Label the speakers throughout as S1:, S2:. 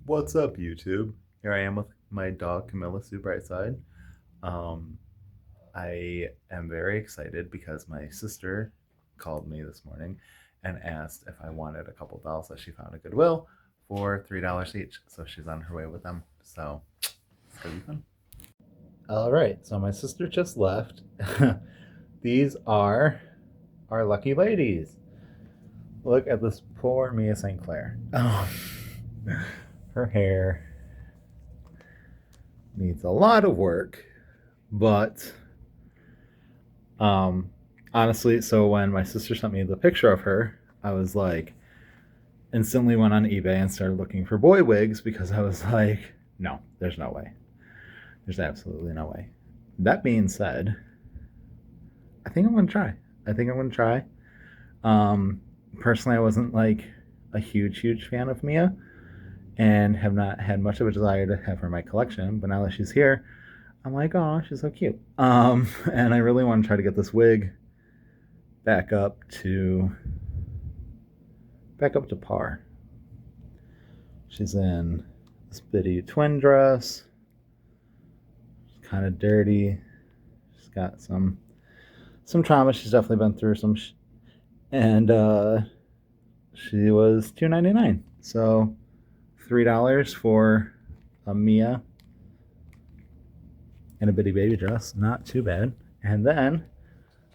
S1: What's up, YouTube? Here I am with my dog Camilla Sue Brightside. Um, I am very excited because my sister called me this morning and asked if I wanted a couple dolls that she found at Goodwill for $3 each. So she's on her way with them. So it's gonna be fun. All right, so my sister just left. These are our lucky ladies. Look at this poor Mia St. Clair. Oh, her hair needs a lot of work, but um honestly, so when my sister sent me the picture of her, I was like instantly went on eBay and started looking for boy wigs because I was like, no, there's no way. There's absolutely no way. That being said, I think I'm gonna try. I think I'm gonna try. Personally, I wasn't like a huge fan of Mia and have not had much of a desire to have her in my collection, but now that she's here, I'm like, oh, she's so cute. And I really want to try to get this wig back up to par. She's in this bitty twin dress. She's kind of dirty. She's got some trauma. She's definitely been through some, and she was $2.99. So $3 for a Mia in a bitty baby dress. Not too bad. And then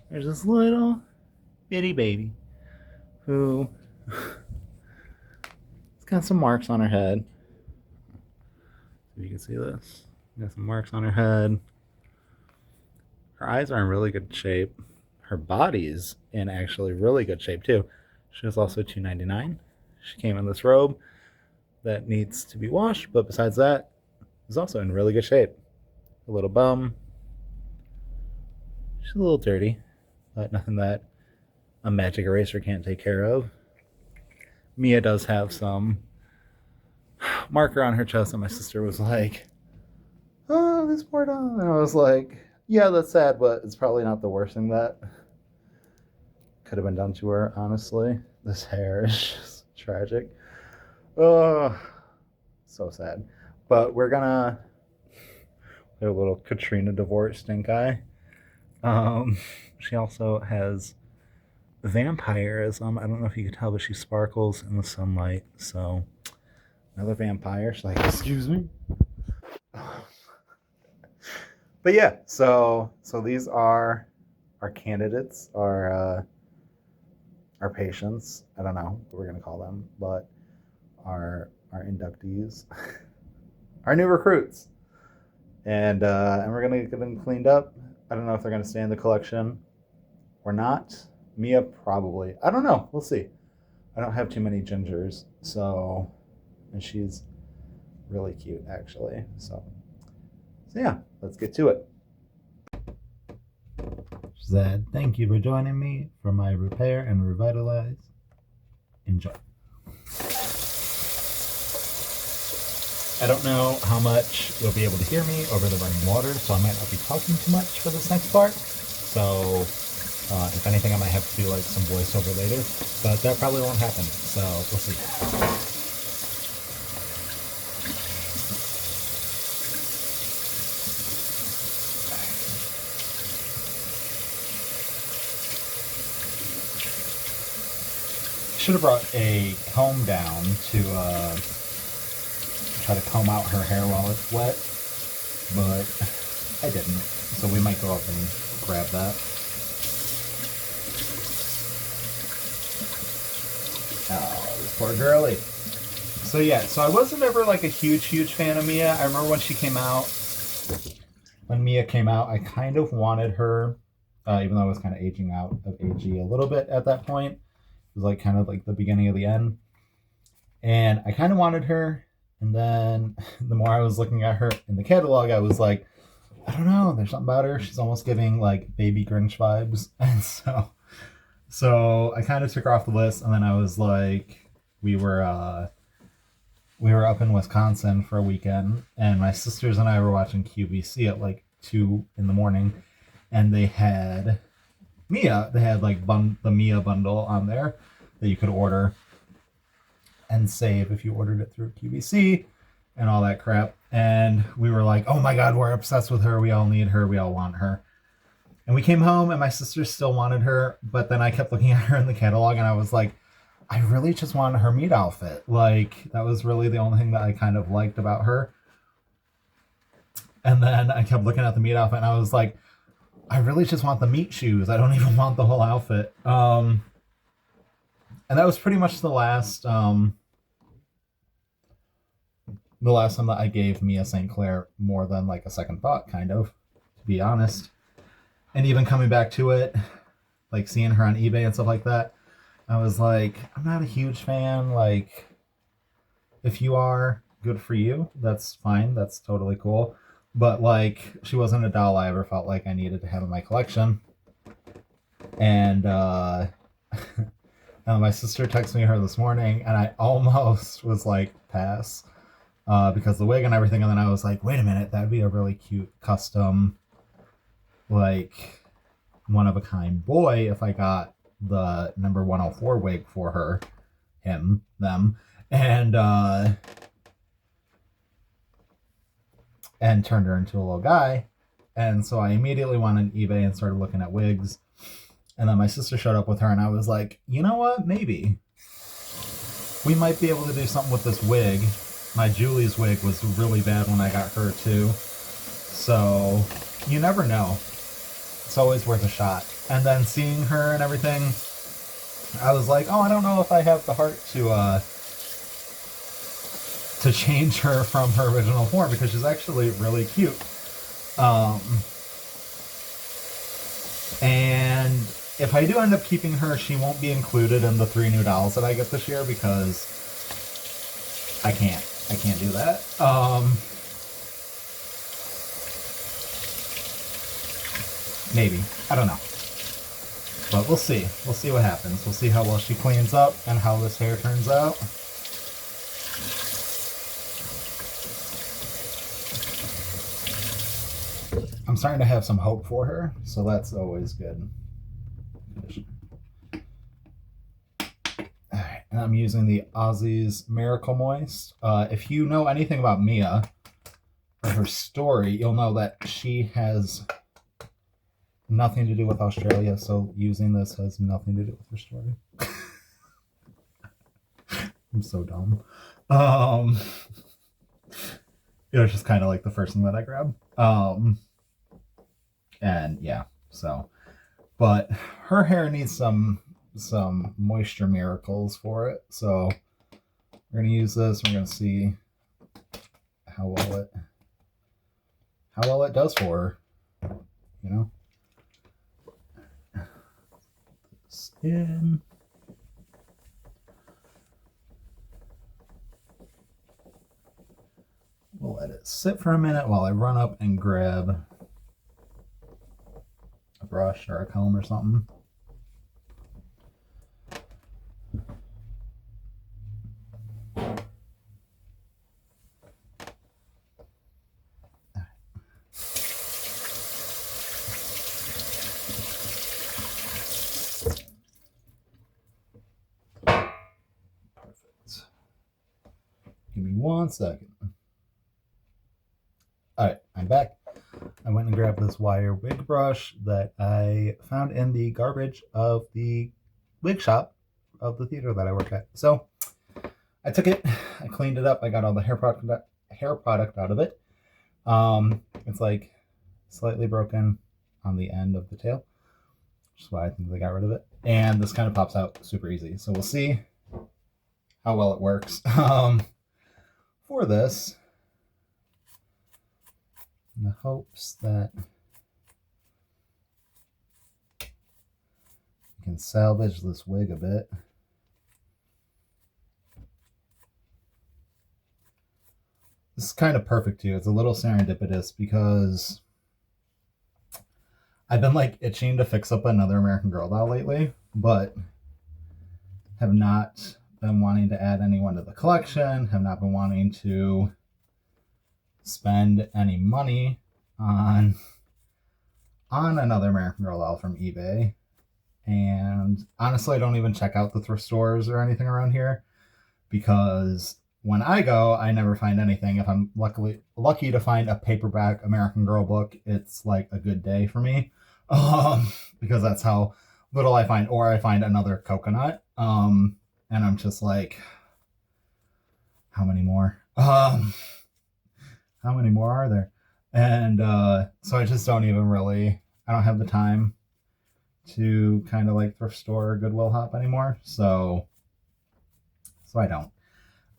S1: there's this little bitty baby who has got some marks on her head. So you can see this. Got some marks on her head. Her eyes are in really good shape. Her body's in actually really good shape too. She was also $2.99. She came in this robe that needs to be washed, but besides that, is also in really good shape. A little bum. She's a little dirty, but nothing that a magic eraser can't take care of. Mia does have some marker on her chest, and my sister was like, oh, this poor dog. And I was like, yeah, that's sad, but it's probably not the worst thing that could have been done to her, honestly. This hair is just tragic. Oh, so sad. But we're gonna a little Katrina divorce stink eye. She also has vampirism. I don't know if you can tell, but she sparkles in the sunlight. So another vampire. She's like, excuse me. But yeah, so these are our candidates, our patients. I don't know what we're gonna call them, but our inductees, our new recruits, and we're gonna get them cleaned up. I don't know if they're gonna stay in the collection or not. Mia probably. I don't know. We'll see. I don't have too many gingers, so, and she's really cute actually. So yeah, let's get to it. Zed, thank you for joining me for my repair and revitalize. Enjoy. I don't know how much you'll be able to hear me over the running water, so I might not be talking too much for this next part. So if anything, I might have to do like some voiceover later, but that probably won't happen. So we'll see. Should have brought a comb down to try to comb out her hair while it's wet, but I didn't. So we might go up and grab that. Oh, this poor girlie. So yeah, so I wasn't ever like a huge fan of Mia. I remember when she came out, when Mia came out, I kind of wanted her, even though I was kind of aging out of AG a little bit at that point. It was like kind of like the beginning of the end. And I kind of wanted her. And then the more I was looking at her in the catalog, I was like, I don't know, there's something about her. She's almost giving like baby Grinch vibes. And so I kind of took her off the list. And then I was like, we were up in Wisconsin for a weekend. And my sisters and I were watching QVC at like 2 a.m. And they had Mia. They had like the Mia bundle on there that you could order and save if you ordered it through QVC. and all that crap. And we were like, oh my God, we're obsessed with her. We all need her. We all want her. And we came home and my sister still wanted her. But then I kept looking at her in the catalog and I was like, I really just wanted her meat outfit. Like, that was really the only thing that I kind of liked about her. And then I kept looking at the meat outfit and I was like, I really just want the meat shoes. I don't even want the whole outfit. And that was pretty much the last time that I gave Mia St. Clair more than like a second thought, kind of, to be honest. And even coming back to it, like seeing her on eBay and stuff like that, I was like, I'm not a huge fan. Like, if you are, good for you. That's fine. That's totally cool. But like, she wasn't a doll I ever felt like I needed to have in my collection. And my sister texted me her this morning, and I almost was like, pass, because the wig and everything. And then I was like, wait a minute, that'd be a really cute custom, like, one of a kind boy if I got the number 104 wig for her, him, them, and turned her into a little guy. And so I immediately went on eBay and started looking at wigs. And then my sister showed up with her, and I was like, you know what? Maybe we might be able to do something with this wig. My Julie's wig was really bad when I got her too. So you never know. It's always worth a shot. And then seeing her and everything, I was like, oh, I don't know if I have the heart to change her from her original form, because she's actually really cute. And if I do end up keeping her, she won't be included in the 3 new dolls that I get this year, because I can't do that. Maybe. I don't know. But we'll see. We'll see what happens. We'll see how well she cleans up and how this hair turns out. I'm starting to have some hope for her, so that's always good. Alright, and I'm using the Aussie's Miracle Moist. If you know anything about Mia or her story, you'll know that she has nothing to do with Australia, so using this has nothing to do with her story. I'm so dumb. It was just kind of like the first thing that I grabbed. And yeah, so, but her hair needs some moisture miracles for it. So we're gonna use this. We're gonna see how well it does for her, you know. This in. We'll let it sit for a minute while I run up and grab a brush or a comb or something. Perfect. Give me 1 second. Alright, I'm back. I went and grabbed this wire wig brush that I found in the garbage of the wig shop of the theater that I work at. So I took it, I cleaned it up, I got all the hair product out of it. It's like slightly broken on the end of the tail, which is why I think they got rid of it. And this kind of pops out super easy. So we'll see how well it works. For this, in the hopes that we can salvage this wig a bit. This is kind of perfect too. It's a little serendipitous because I've been like itching to fix up another American Girl doll lately, but have not been wanting to add anyone to the collection, have not been wanting to spend any money on another American Girl doll from eBay. And honestly, I don't even check out the thrift stores or anything around here, because when I go, I never find anything. If I'm lucky to find a paperback American Girl book, it's like a good day for me, because that's how little I find. Or I find another coconut, and I'm just like, how many more? How many more are there? And so I just don't even really. I don't have the time to kind of like thrift store or Goodwill hop anymore. So I don't.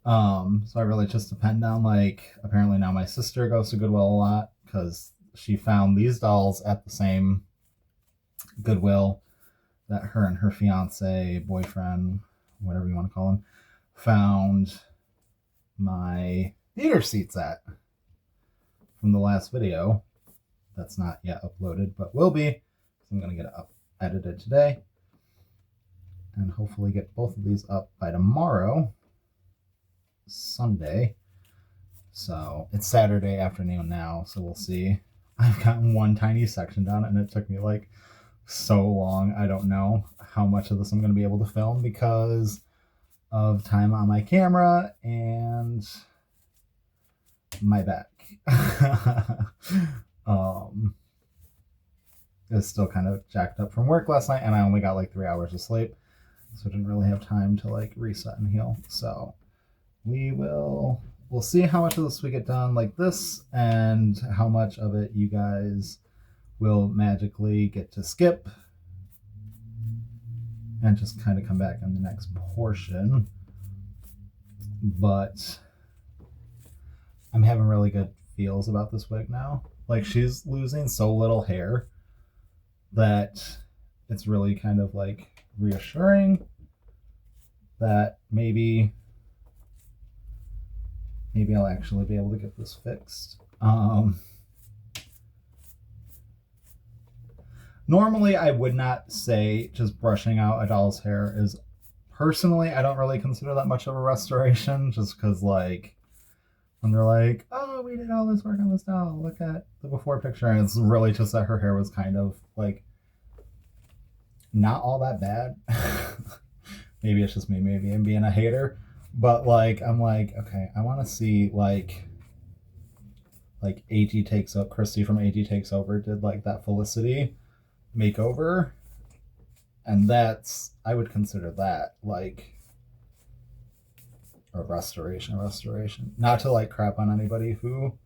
S1: So I really just depend on, like, apparently now my sister goes to Goodwill a lot because she found these dolls at the same Goodwill that her and her fiance, boyfriend, whatever you want to call him, found my theater seats at from the last video. That's not yet uploaded, but will be. So I'm going to get it edited today and hopefully get both of these up by tomorrow, Sunday. So it's Saturday afternoon now, so we'll see. I've gotten one tiny section done and it took me like so long. I don't know how much of this I'm going to be able to film because of time on my camera and my back. It's still kind of jacked up from work last night and I only got like 3 hours of sleep, so I didn't really have time to like reset and heal. So we'll see how much of this we get done like this and how much of it you guys will magically get to skip and just kind of come back in the next portion. But I'm having really good feels about this wig now. Like, she's losing so little hair that it's really kind of like reassuring that maybe I'll actually be able to get this fixed. Normally, I would not say just brushing out a doll's hair is, personally, I don't really consider that much of a restoration, just because, like, when they're like, oh, we did all this work on this doll, look at the before picture, and it's really just that her hair was kind of, like, not all that bad. Maybe it's just me, maybe I'm being a hater. But, like, I'm like, okay, I want to see, like AG Takes Up, Christy from AG Takes Over did, like, that Felicity makeover. And that's, I would consider that, like, a restoration. Not to, like, crap on anybody who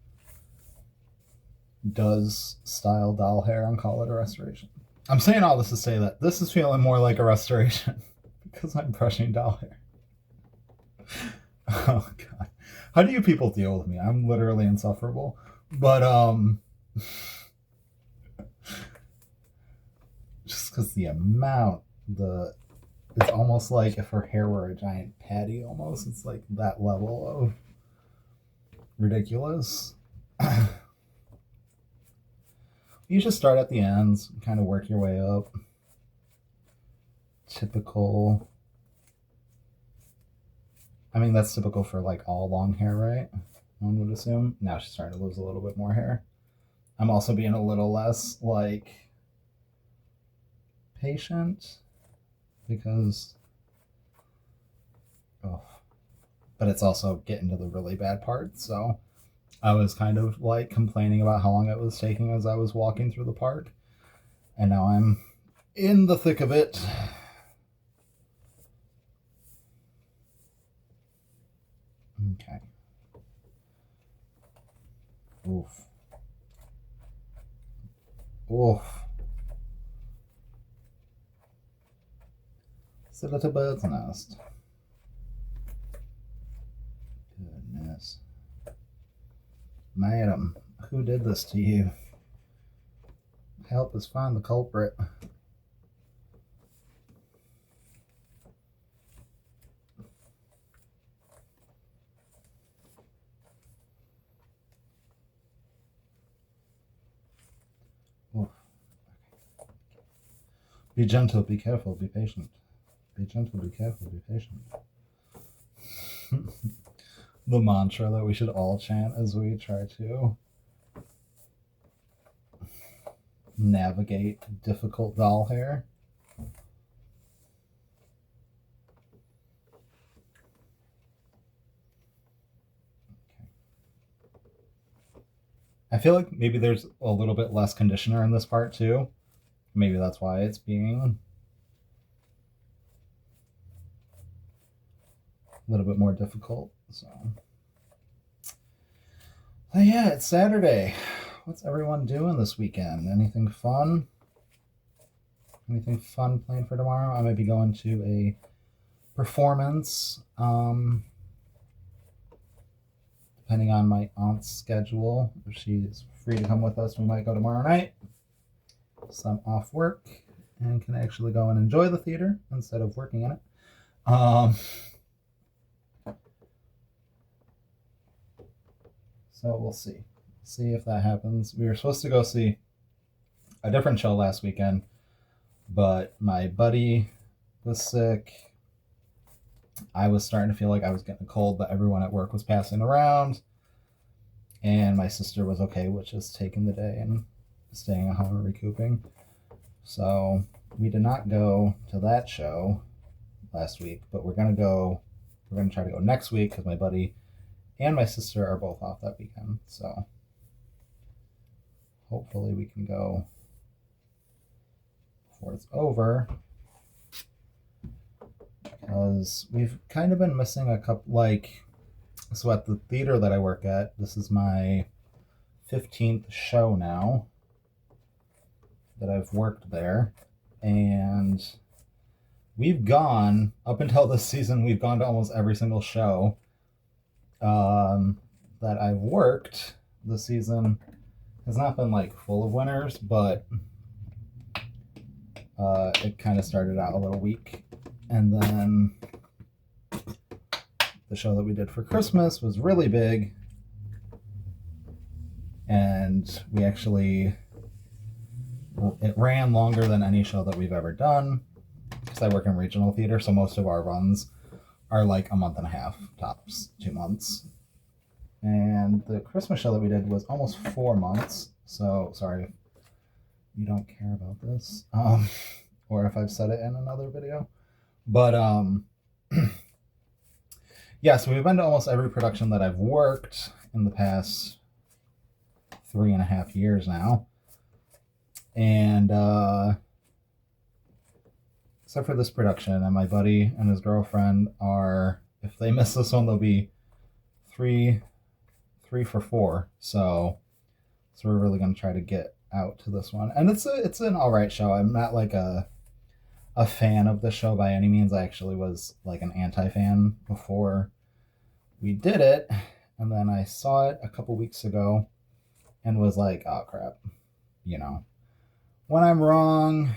S1: does style doll hair and call it a restoration. I'm saying all this to say that this is feeling more like a restoration because I'm brushing doll hair. Oh god, how do you people deal with me? I'm literally insufferable. But just because the amount, it's almost like if her hair were a giant patty almost. It's like that level of ridiculous. You just start at the ends and kind of work your way up. Typical. I mean, that's typical for, like, all long hair, right? One would assume. Now she's starting to lose a little bit more hair. I'm also being a little less, like, patient because, but it's also getting to the really bad part. So I was kind of, like, complaining about how long it was taking as I was walking through the park. And now I'm in the thick of it. Okay. Oof. Sit at a bird's nest. Goodness. Madam, who did this to you? Help us find the culprit. Be gentle, be careful, be patient. Be gentle, be careful, be patient. The mantra that we should all chant as we try to navigate difficult doll hair. I feel like maybe there's a little bit less conditioner in this part too. Maybe that's why it's being a little bit more difficult. So yeah, it's Saturday. What's everyone doing this weekend? Anything fun? Anything fun planned for tomorrow? I might be going to a performance. Depending on my aunt's schedule, if she's free to come with us, we might go tomorrow night. So I'm off work and can actually go and enjoy the theater instead of working in it. So we'll see. See if that happens. We were supposed to go see a different show last weekend, but my buddy was sick. I was starting to feel like I was getting a cold that everyone at work was passing around. And my sister was okay with just taking the day and staying at home and recouping. So we did not go to that show last week, but we're going to try to go next week because my buddy and my sister are both off that weekend. So hopefully we can go before it's over. Because we've kind of been missing a couple, so at the theater that I work at, this is my 15th show now that I've worked there. And we've gone, up until this season, we've gone to almost every single show that I've worked. This season has not been full of winners, but it kind of started out a little weak. And then the show that we did for Christmas was really big. And it ran longer than any show that we've ever done. Because I work in regional theater, so most of our runs are a month and a half, tops 2 months. And the Christmas show that we did was almost 4 months. So, sorry if you don't care about this. Or if I've said it in another video. But yeah, so we've been to almost every production that I've worked in the past 3.5 years now. And except for this production, and my buddy and his girlfriend are, if they miss this one, they'll be three for 4. So we're really going to try to get out to this one. And it's an all right show. I'm not a fan of the show by any means. I actually was an anti-fan before we did it, and then I saw it a couple weeks ago and was like, oh crap, when I'm wrong,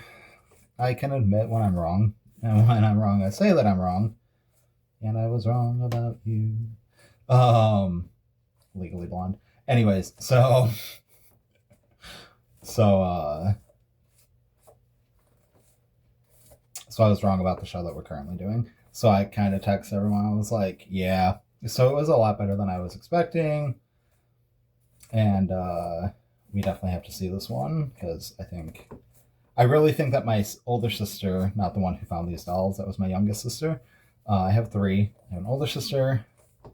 S1: I can admit when I'm wrong, and when I'm wrong, I say that I'm wrong, and I was wrong about you. Legally Blonde. Anyways, so I was wrong about the show that we're currently doing. So I kind of texted everyone. I was like, yeah. So it was a lot better than I was expecting. And we definitely have to see this one because I really think that my older sister, not the one who found these dolls, that was my youngest sister. I have 3. I have an older sister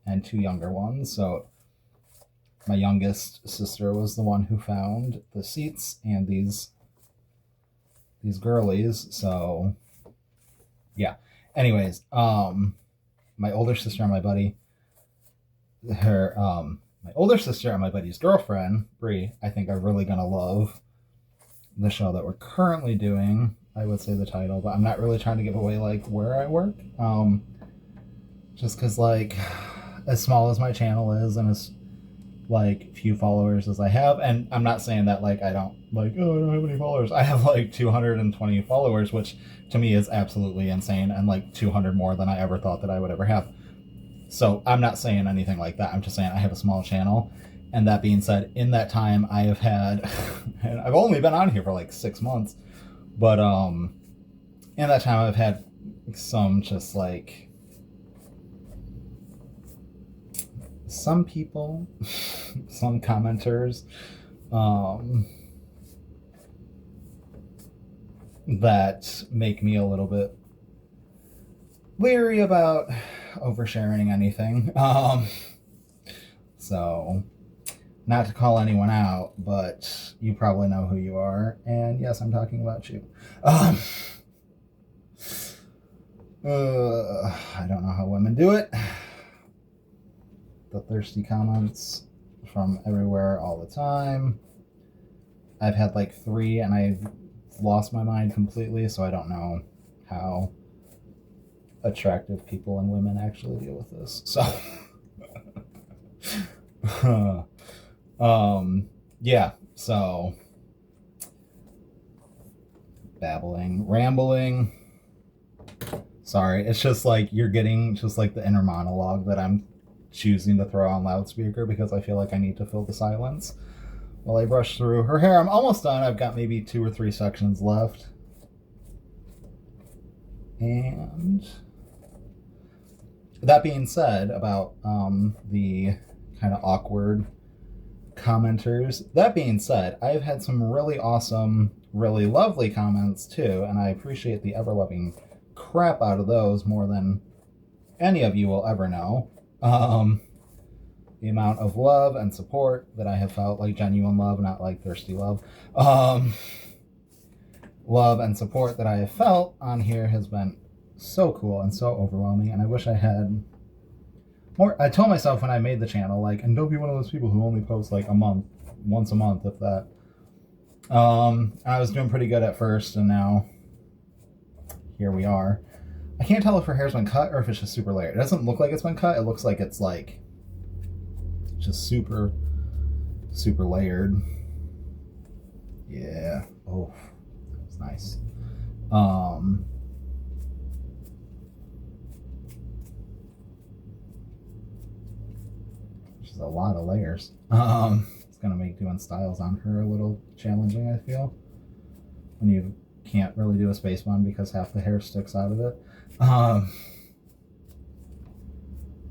S1: and 2 younger ones. So my youngest sister was the one who found the seats and these girlies. So yeah. Anyways, my older sister and my buddy, my older sister and my buddy's girlfriend, Bree, I think are really gonna love the show that we're currently doing. I would say the title, but I'm not really trying to give away where I work. Just because as small as my channel is and as few followers as I have, and I'm not saying that I don't I don't have any followers. I have 220 followers, which to me is absolutely insane, and 200 more than I ever thought that I would ever have. So I'm not saying anything like that. I'm just saying I have a small channel. And that being said, in that time I have had and I've only been on here for 6 months, but in that time I've had some just some people, some commenters, that make me a little bit leery about oversharing anything. So not to call anyone out, but you probably know who you are. And yes, I'm talking about you. I don't know how women do it. The thirsty comments from everywhere all the time. I've had like 3 and I've lost my mind completely, so I don't know how attractive people and women actually deal with this. So yeah, so rambling. Sorry, it's just like you're getting just like the inner monologue that I'm choosing to throw on loudspeaker because I feel like I need to fill the silence while I brush through her hair. I'm almost done. I've got maybe 2 or 3 sections left. And that being said about the kind of awkward commenters, that being said, I've had some really awesome, really lovely comments too, and I appreciate the ever-loving crap out of those more than any of you will ever know. The amount of love and support that I have felt, like genuine love, not like thirsty love, love and support that I have felt on here has been so cool and so overwhelming, and I wish I had more. I told myself when I made the channel, like, and don't be one of those people who only post like once a month, if that. I was doing pretty good at first, and now here we are. I can't tell if her hair's been cut or if it's just super layered. It doesn't look like it's been cut. It looks like it's like just super layered. Yeah. Oh, that was nice. Which is a lot of layers. It's gonna make doing styles on her a little challenging, I feel, when you can't really do a space bun because half the hair sticks out of it.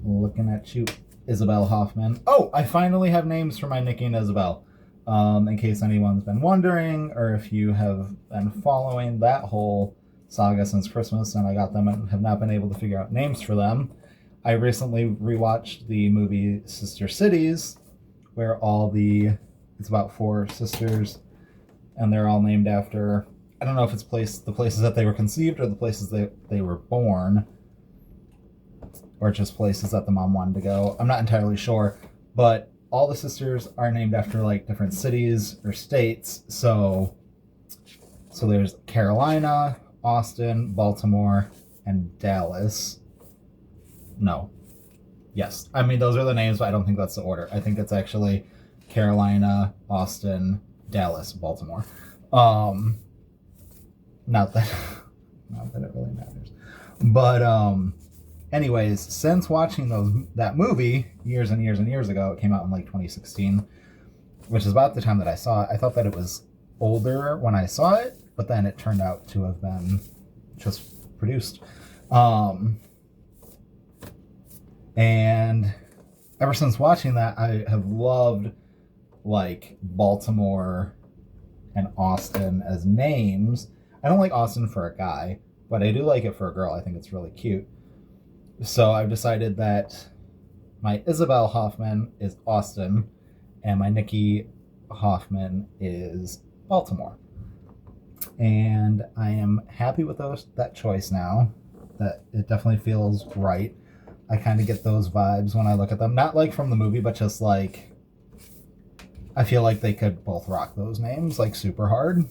S1: Looking at you, Isabel Hoffman. Oh, I finally have names for my Nikki and Isabel. In case anyone's been wondering, or if you have been following that whole saga since Christmas and I got them and have not been able to figure out names for them, I recently rewatched the movie Sister Cities, where it's about 4 sisters, and they're all named after, I don't know if it's the places that they were conceived or the places they were born, or just places that the mom wanted to go. I'm not entirely sure, but all the sisters are named after like different cities or states. So there's Carolina, Austin, Baltimore, and Dallas. No. Yes. I mean, those are the names, but I don't think that's the order. I think it's actually Carolina, Austin, Dallas, Baltimore. Not that it really matters. But anyways, since watching that movie years and years and years ago, it came out in like 2016, which is about the time that I saw it. I thought that it was older when I saw it, but then it turned out to have been just produced. And ever since watching that, I have loved like Baltimore and Austin as names. I don't like Austin for a guy, but I do like it for a girl. I think it's really cute. So I've decided that my Isabel Hoffman is Austin and my Nikki Hoffman is Baltimore. And I am happy with that choice now. That it definitely feels right. I kind of get those vibes when I look at them. Not like from the movie, but just like, I feel like they could both rock those names like super hard.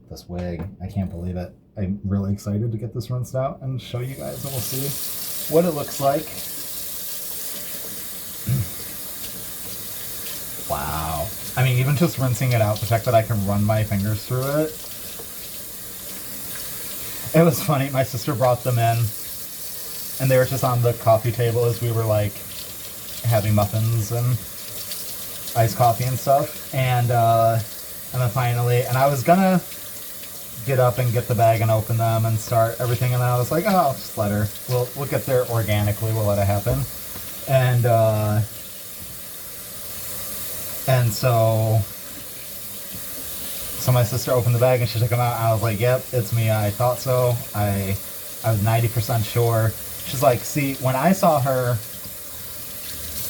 S1: This wig, I can't believe it. I'm really excited to get this rinsed out and show you guys, and we'll see what it looks like. Wow. I mean, even just rinsing it out, the fact that I can run my fingers through it. It was funny. My sister brought them in, and they were just on the coffee table as we were like having muffins and iced coffee and stuff. And then finally, and I was gonna get up and get the bag and open them and start everything, and then I was like, oh, I'll just let her. We'll get there organically. We'll let it happen. And so my sister opened the bag and she took them out, and I was like, yep, it's me. I thought so. I was 90% sure. She's like, see, when I saw her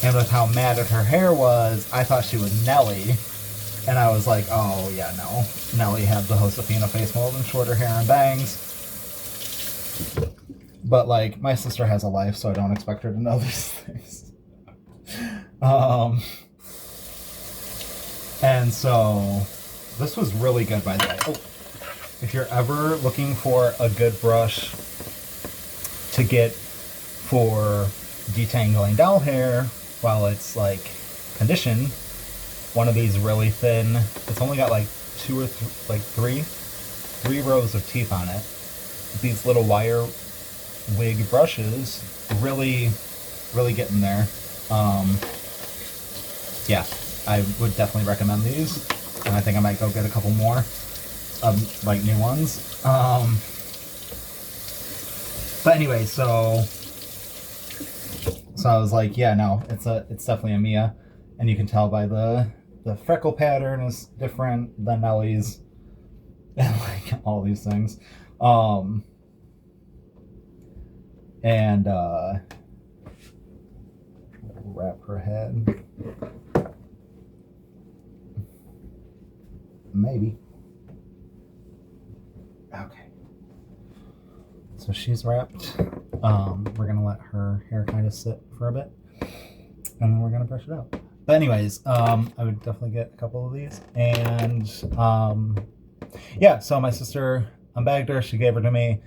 S1: And with how matted her hair was, I thought she was Nelly. And I was like, oh yeah, no. Nelly had the Josefina face mold and shorter hair and bangs. But like, my sister has a life, so I don't expect her to know these things. And so this was really good, by the way. Oh, if you're ever looking for a good brush to get for detangling doll hair while it's like conditioned, one of these really thin, it's only got like three rows of teeth on it. These little wire wig brushes really get in there. Yeah, I would definitely recommend these, and I think I might go get a couple more like new ones. But anyway, so I was like, yeah, no, it's definitely a Mia, and you can tell by the freckle pattern is different than Nellie's, and like all these things. And wrap her head. Maybe. Okay. So she's wrapped. We're gonna let her hair kind of sit for a bit, and then we're gonna brush it out. But anyways, I would definitely get a couple of these. And yeah, so my sister unbagged her. She gave her to me,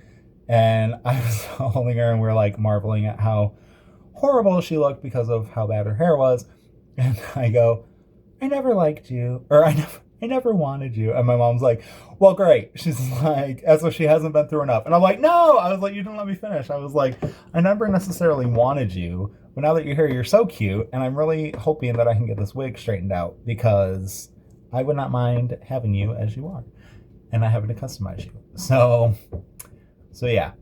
S1: and I was holding her, and we we're like marveling at how horrible she looked because of how bad her hair was. And I go, I never liked you, or I never wanted you. And my mom's like, well, great. She's like, as if she hasn't been through enough. And I'm like, no. I was like, you didn't let me finish. I was like, I never necessarily wanted you, but now that you're here, you're so cute, and I'm really hoping that I can get this wig straightened out, because I would not mind having you as you are, and I having to customize you. So yeah.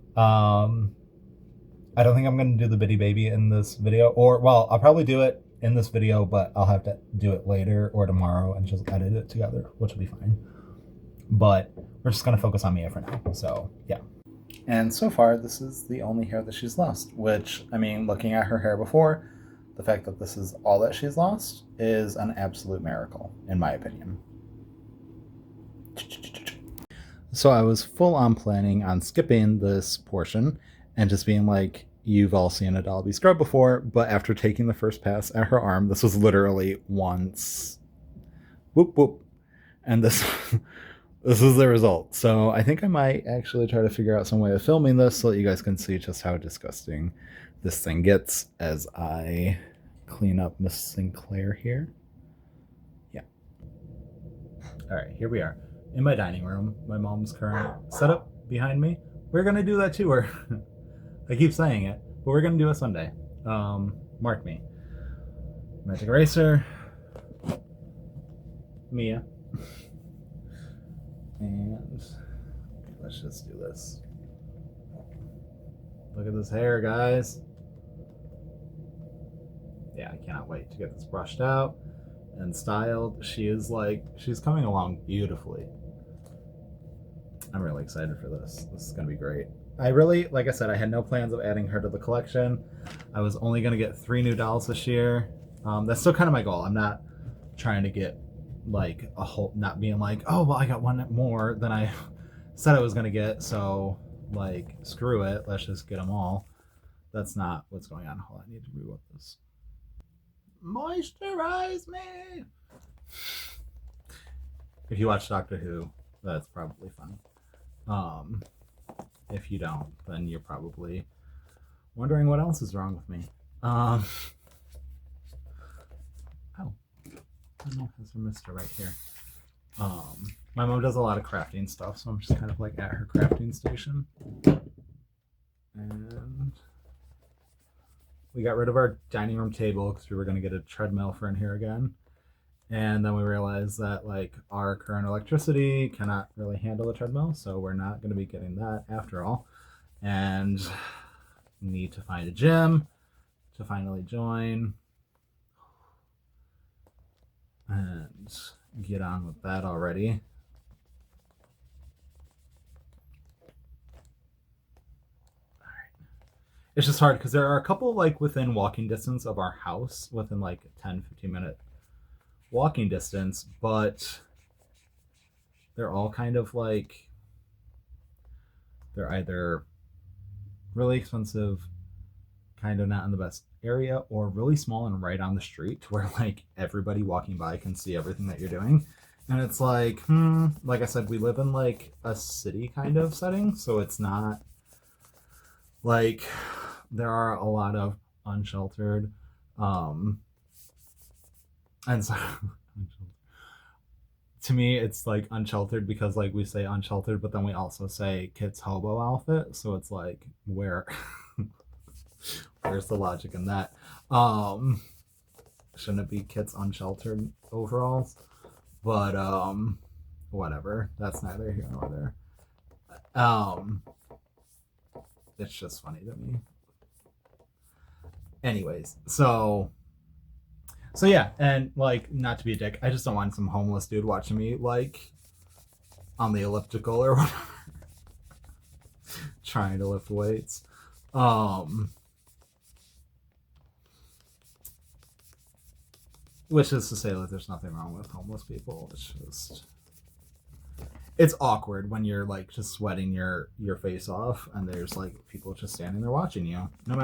S1: I don't think I'm going to do the Bitty Baby in this video, or, well, I'll probably do it in this video, but I'll have to do it later or tomorrow and just edit it together, which will be fine. But we're just going to focus on Mia for now. So yeah. And so far, this is the only hair that she's lost, which, I mean, looking at her hair before, the fact that this is all that she's lost is an absolute miracle, in my opinion. So I was full on planning on skipping this portion and just being like, you've all seen a doll be scrubbed before, but after taking the first pass at her arm, this was literally once, whoop whoop, and this is the result. So I think I might actually try to figure out some way of filming this so that you guys can see just how disgusting this thing gets as I clean up Miss Sinclair here. Yeah. All right, here we are in my dining room, my mom's current setup behind me. We're gonna do that to her. I keep saying it, but we're gonna do it Sunday. Mark me. Magic eraser, Mia, and let's just do this. Look at this hair, guys. Yeah, I cannot wait to get this brushed out and styled. She's coming along beautifully. I'm really excited for this. This is gonna be great. I really, like I said, I had no plans of adding her to the collection. I was only gonna get 3 new dolls this year. That's still kind of my goal. I'm not trying to get like a whole, not being like, oh, well, I got one more than I said I was gonna get, so like, screw it, let's just get them all. That's not what's going on. Hold on, I need to rework this. Moisturize me. If you watch Doctor Who, that's probably fun. If you don't, then you're probably wondering what else is wrong with me. Oh, I don't know if there's a mister right here. My mom does a lot of crafting stuff, so I'm just kind of like at her crafting station. And we got rid of our dining room table because we were going to get a treadmill for in here again. And then we realized that like our current electricity cannot really handle the treadmill, so we're not going to be getting that after all. And need to find a gym to finally join and get on with that already. All right. it's just hard because there are a couple like within walking distance of our house, within like 10-15 minute walking distance, but they're all kind of like they're either really expensive, kind of not in the best area, or really small and right on the street where like everybody walking by can see everything that you're doing. And it's like, like I said, we live in like a city kind of setting, so it's not like there are a lot of unsheltered, and so to me it's like unsheltered because like we say unsheltered, but then we also say kids hobo outfit, so it's like where's the logic in that? Shouldn't it be kids unsheltered overalls? But whatever, that's neither here nor there. It's just funny to me. Anyways, so yeah, and like, not to be a dick, I just don't want some homeless dude watching me like on the elliptical or whatever, trying to lift weights. Which is to say that there's nothing wrong with homeless people. It's just it's awkward when you're like just sweating your face off and there's like people just standing there watching you, no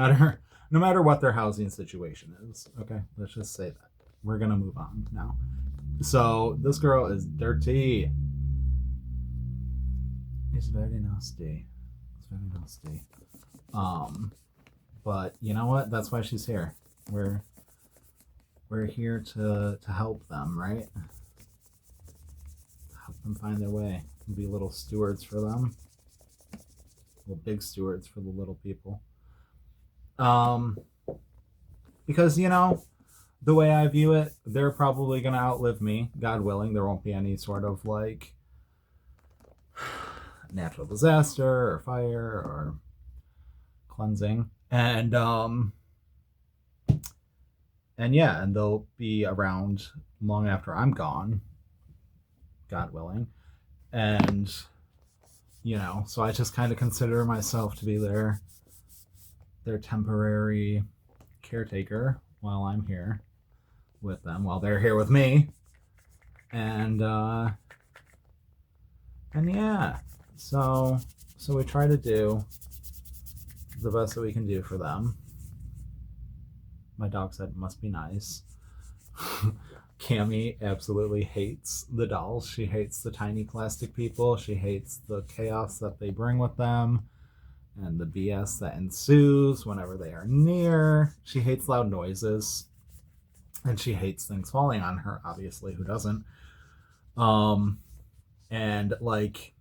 S1: matter what their housing situation is. Okay, let's just say that. We're gonna move on now. So this girl is dirty. It's very nasty. It's very nasty. But you know what? That's why she's here. We're here to help them, right? Help them find their way. Be little stewards for them. Little big stewards for the little people. Because the way I view it, they're probably gonna outlive me, God willing. There won't be any sort of like natural disaster or fire or cleansing, and yeah, and they'll be around long after I'm gone, God willing. And so I just kind of consider myself to be their temporary caretaker while I'm here with them, while they're here with me. And yeah, so we try to do the best that we can do for them. My dog said must be nice. Cammy absolutely hates the dolls. She hates the tiny plastic people. She hates the chaos that they bring with them and the BS that ensues whenever they are near. She hates loud noises. And she hates things falling on her, obviously. Who doesn't? And like,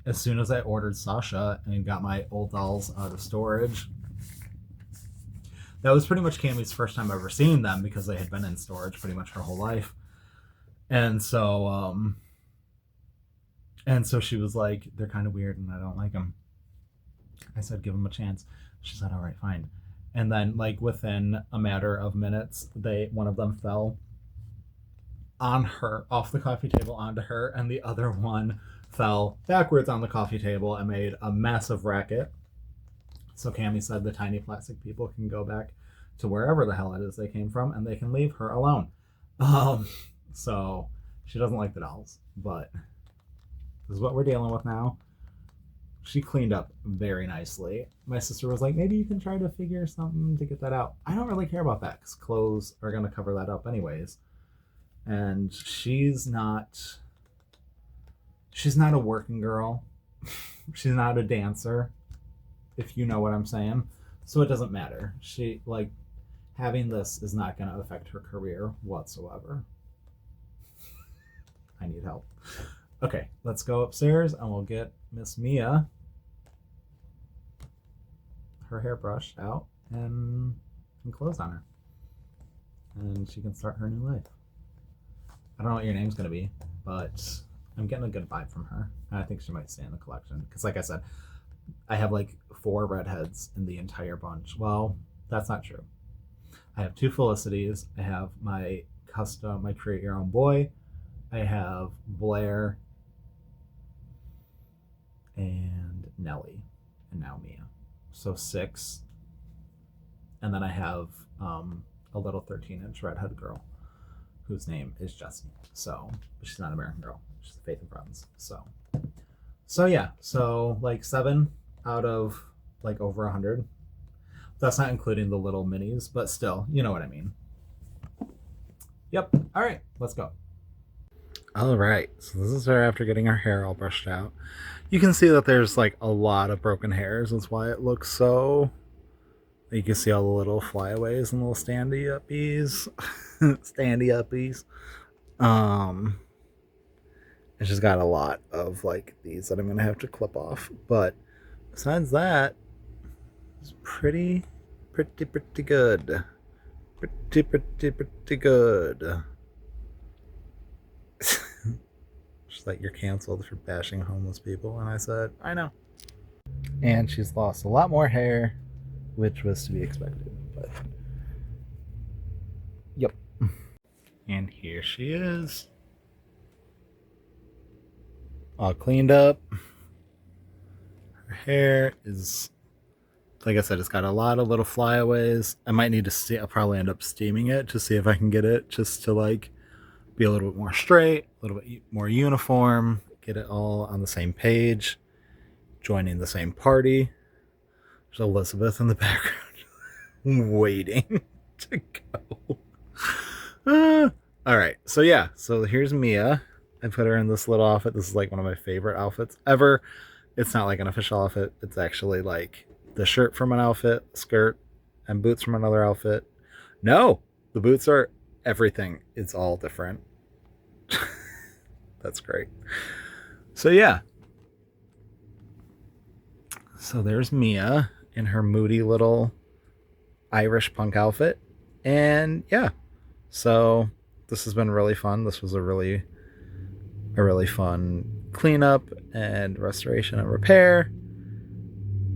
S1: as soon as I ordered Sasha and got my old dolls out of storage, that was pretty much Cammy's first time ever seeing them because they had been in storage pretty much her whole life. And so she was like, they're kind of weird and I don't like them. I said, give them a chance. She said, all right, fine. And then like within a matter of minutes, one of them fell on her, off the coffee table onto her, and the other one fell backwards on the coffee table and made a massive racket. So Cammy said the tiny plastic people can go back to wherever the hell it is they came from and they can leave her alone. So she doesn't like the dolls, but this is what we're dealing with now. She cleaned up very nicely. My sister was like, maybe you can try to figure something to get that out. I don't really care about that because clothes are going to cover that up anyways. And she's not a working girl. She's not a dancer, if you know what I'm saying. So it doesn't matter. She, like, having this is not going to affect her career whatsoever. I need help. Okay, let's go upstairs and we'll get Miss Mia her hair brushed out and clothes on her. And she can start her new life. I don't know what your name's going to be, but I'm getting a good vibe from her. And I think she might stay in the collection. Because like I said, I have like 4 redheads in the entire bunch. Well, that's not true. I have 2 Felicities. I have my create your own boy. I have Blair and Nellie, and now Mia. so 6. And then I have a little 13-inch redhead girl whose name is Jessie. So, but she's not an American Girl. She's a Faith and Friends. So yeah. So like 7 out of like over 100. That's not including the little minis, but still, you know what I mean. Yep. All right, let's go. All right, so this is her after getting her hair all brushed out. You can see that there's like a lot of broken hairs. That's why it looks so. You can see all the little flyaways and little standy uppies. Standy uppies. It's just got a lot of like these that I'm gonna have to clip off. But besides that, it's pretty good. Pretty good. She's like, you're canceled for bashing homeless people. And I said, I know. And she's lost a lot more hair, which was to be expected. But yep. And here she is. All cleaned up. Her hair is, like I said, it's got a lot of little flyaways. I might need to I'll probably end up steaming it to see if I can get it just to like be a little bit more straight, a little bit more uniform, get it all on the same page, joining the same party. There's Elizabeth in the background waiting to go. All right, so yeah, so here's Mia. I put her in this little outfit. This is like one of my favorite outfits ever. It's not like an official outfit. It's actually like the shirt from an outfit, skirt, and boots from another outfit. No, the boots are everything. It's all different. That's great. So yeah. So there's Mia in her moody little Irish punk outfit. And yeah. So this has been really fun. This was a really fun cleanup and restoration and repair.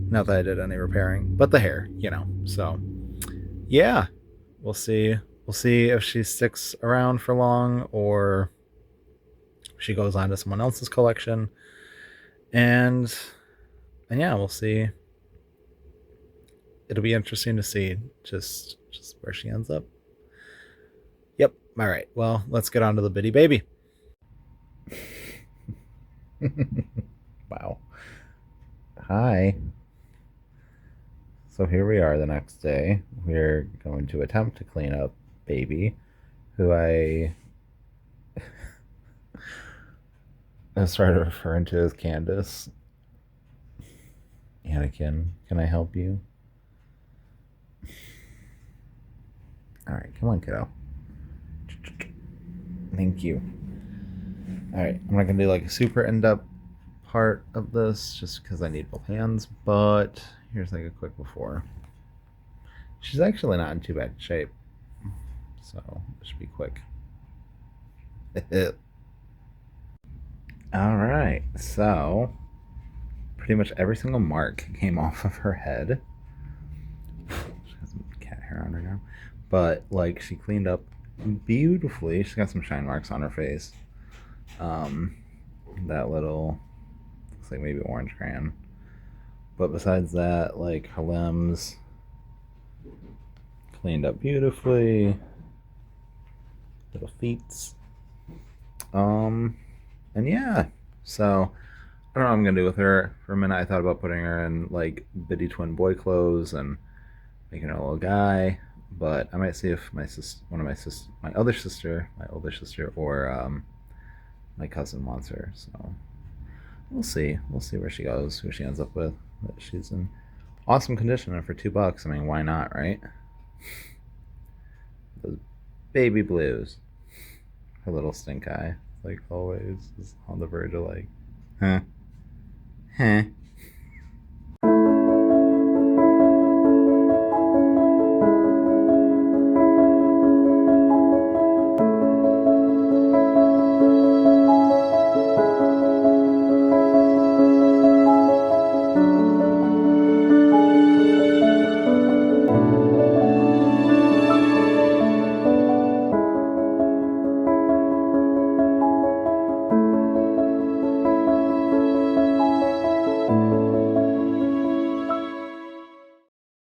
S1: Not that I did any repairing, but the hair, you know. So yeah, we'll see if she sticks around for long or she goes on to someone else's collection. And yeah, we'll see. It'll be interesting to see just where she ends up. Yep. All right. Well, let's get on to the bitty baby. Wow. Hi. So here we are the next day. We're going to attempt to clean up baby, who I started referring to as Candace. Anakin, can I help you? All right, come on, kiddo. Thank you. All right, I'm not gonna do like a super in-depth part of this just because I need both hands, but here's like a quick before. She's actually not in too bad shape, so it should be quick. All right, so pretty much every single mark came off of her head. She has some cat hair on her now, but like she cleaned up beautifully. She's got some shine marks on her face. That little looks like maybe orange crayon, but besides that, like her limbs cleaned up beautifully. Little feet. And yeah, so I don't know what I'm gonna do with her. For a minute I thought about putting her in like bitty twin boy clothes and making her a little guy, but I might see if my older sister or my cousin wants her. So we'll see where she goes, who she ends up with. But she's in awesome condition, and for $2, I mean, why not, right? Those baby blues. Her little stink eye, like always, is on the verge of like, huh.